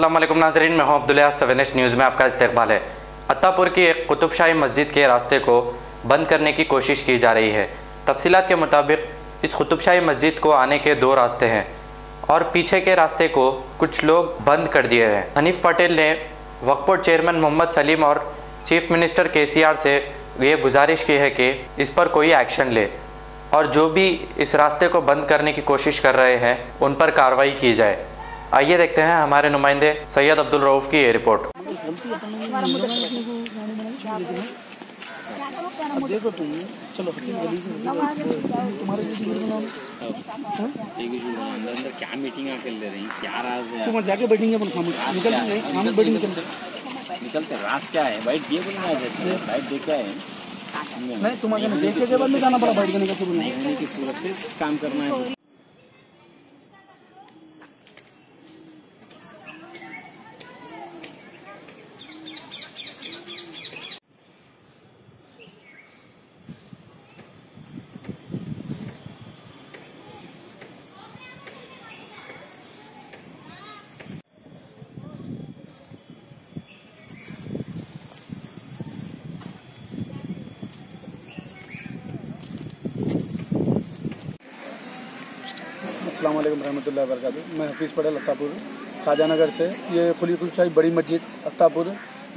अस्सलाम वालेकुम नाज़रीन, मैं हूं अब्दुल्ला। 7 न्यूज़ में आपका इस्तकबाल है। अत्तापुर की एक कुतुब शाही मस्जिद के रास्ते को बंद करने की कोशिश की जा रही है। तफसीलात के मुताबिक इस कुतुब शाही मस्जिद को आने के 2 रास्ते हैं और पीछे के रास्ते को कुछ लोग बंद कर दिए हैं। हनीफ पटेल ने वक्फ बोर्ड चेयरमैन मोहम्मद सलीम और चीफ मिनिस्टर KCR से ये गुजारिश की है कि इस पर कोई एक्शन ले और जो भी इस रास्ते को बंद करने की कोशिश कर रहे हैं उन पर कार्रवाई की जाए। आइए देखते हैं हमारे नुमाइंदे सैयद अब्दुल रऊफ़ की ये रिपोर्ट। देखो तुम चलो तुम्हारे अंदर क्या मीटिंग कर ले रही क्या राज है? तुम जाके बैठेंगे अपन निकल नहीं हम बैठेंगे निकलते राज क्या है? बैठ ये बोलना है बैठ दे क्या है? नहीं तुम्हारे देखे के बाद में जाना पड़ा बैठ करने का बोलने की सूरत से काम करना है। अस्सलाम वालेकुम रहमतुल्लाहि व बरकातुहू। मैं हफीज़ पटेल अत्तापुर ख्वाजा नगर से। ये खुली कुतुब शाही बड़ी मस्जिद अत्तापुर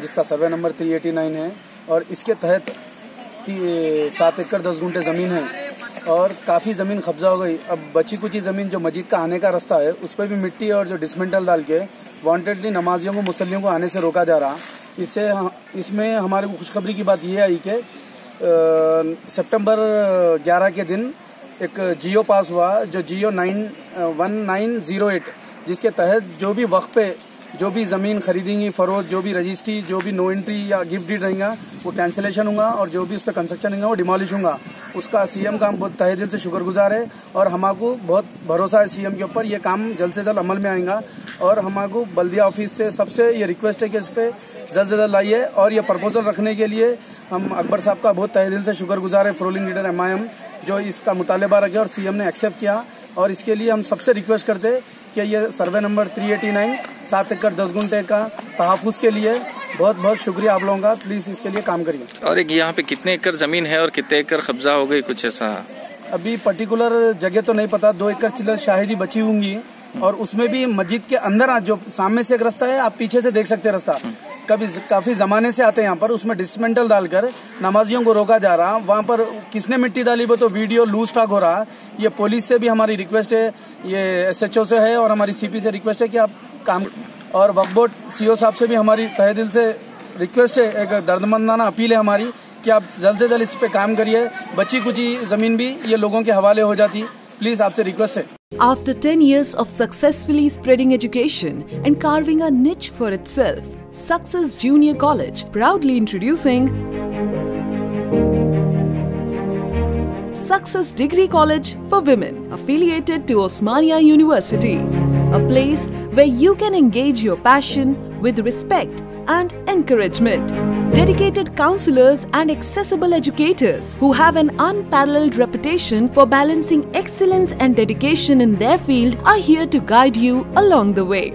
जिसका सर्वे नंबर 389 है और इसके तहत 7 एकड़ 10 गुंठे ज़मीन है और काफ़ी ज़मीन कब्जा हो गई। अब बची कुची ज़मीन जो मस्जिद का आने का रास्ता है उस पर भी मिट्टी और जो डिसमेंटल डाल के वांटेडली नमाजियों को मुसल्लियों को आने से रोका जा रहा। इसमें हमारे को खुशखबरी की बात यह आई कि सितंबर 11 के दिन एक जियो पास हुआ जो जियो 1908 जिसके तहत जो भी वक्त पे जो भी ज़मीन खरीदेंगी फरोख्त जो भी रजिस्ट्री जो भी नो एंट्री या गिफ्ट डीड रहेगा वो कैंसिलेशन होगा और जो भी उस पर कंस्ट्रक्शन होगा वो डिमोलिश होगा। उसका CM का हम बहुत तहे दिल से शुक्रगुजार है और हमारे बहुत भरोसा है CM के ऊपर। ये काम जल्द से जल्द अमल में आएगा और हमारे बल्दिया ऑफिस से सबसे ये रिक्वेस्ट है कि इस पर जल्द से जल्द लाइए और ये प्रपोजल रखने के लिए हम अकबर साहब का बहुत तहे दिल से शुक्रगुजार है, फ्लोरिंग लीडर MIM जो इसका मुतालबा रखे और CM ने एक्सेप्ट किया। और इसके लिए हम सबसे रिक्वेस्ट करते कि ये सर्वे नंबर 389 7 एकड़ 10 गुंठे का तहफ़्फ़ुज़ के लिए बहुत बहुत शुक्रिया आप लोगों का। प्लीज इसके लिए काम करिए। और एक यहाँ पे कितने एकड़ जमीन है और कितने एकड़ कब्जा हो गई कुछ ऐसा? अभी पर्टिकुलर जगह तो नहीं पता। 2 एकड़ चिल्लर शाहरी बची होंगी और उसमें भी मस्जिद के अंदर जो सामने से एक रास्ता है आप पीछे से देख सकते हैं रास्ता काफी जमाने से आते हैं यहाँ पर उसमें डिसमेंटल डालकर नमाजियों को रोका जा रहा। वहाँ पर किसने मिट्टी डाली वो तो वीडियो लूज स्टॉक हो रहा। ये पुलिस से भी हमारी रिक्वेस्ट है, ये SHO से है और हमारी CP से रिक्वेस्ट है कि आप काम और वक्फ बोर्ड CO साहब से भी हमारी तहे दिल से रिक्वेस्ट है, एक दर्दमंदाना अपील है हमारी कि आप जल्द से जल्द इस पे काम करिए। बची कुची जमीन भी ये लोगों के हवाले हो जाती। प्लीज आपसे रिक्वेस्ट है। After 10 years of successfully spreading education and carving a niche for itself, Success Junior College proudly introducing Success Degree College for Women, affiliated to Osmania University, a place where you can engage your passion with respect and encouragement. Dedicated counselors and accessible educators who have an unparalleled reputation for balancing excellence and dedication in their field are here to guide you along the way.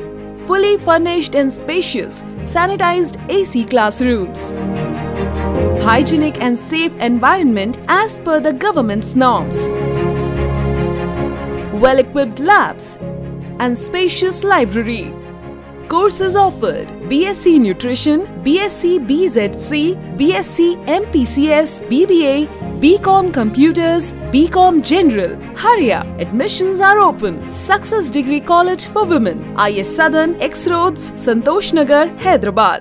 Fully furnished and spacious, sanitized AC classrooms. Hygienic and safe environment as per the government's norms. Well-equipped labs and spacious library. Courses offered: BSc Nutrition, BSc BZC, BSc MPCS, BBA, BCom Computers, BCom General. Hurry up! Admissions are open. Success Degree College for Women, IS Southern, X Roads, Santosh Nagar, Hyderabad.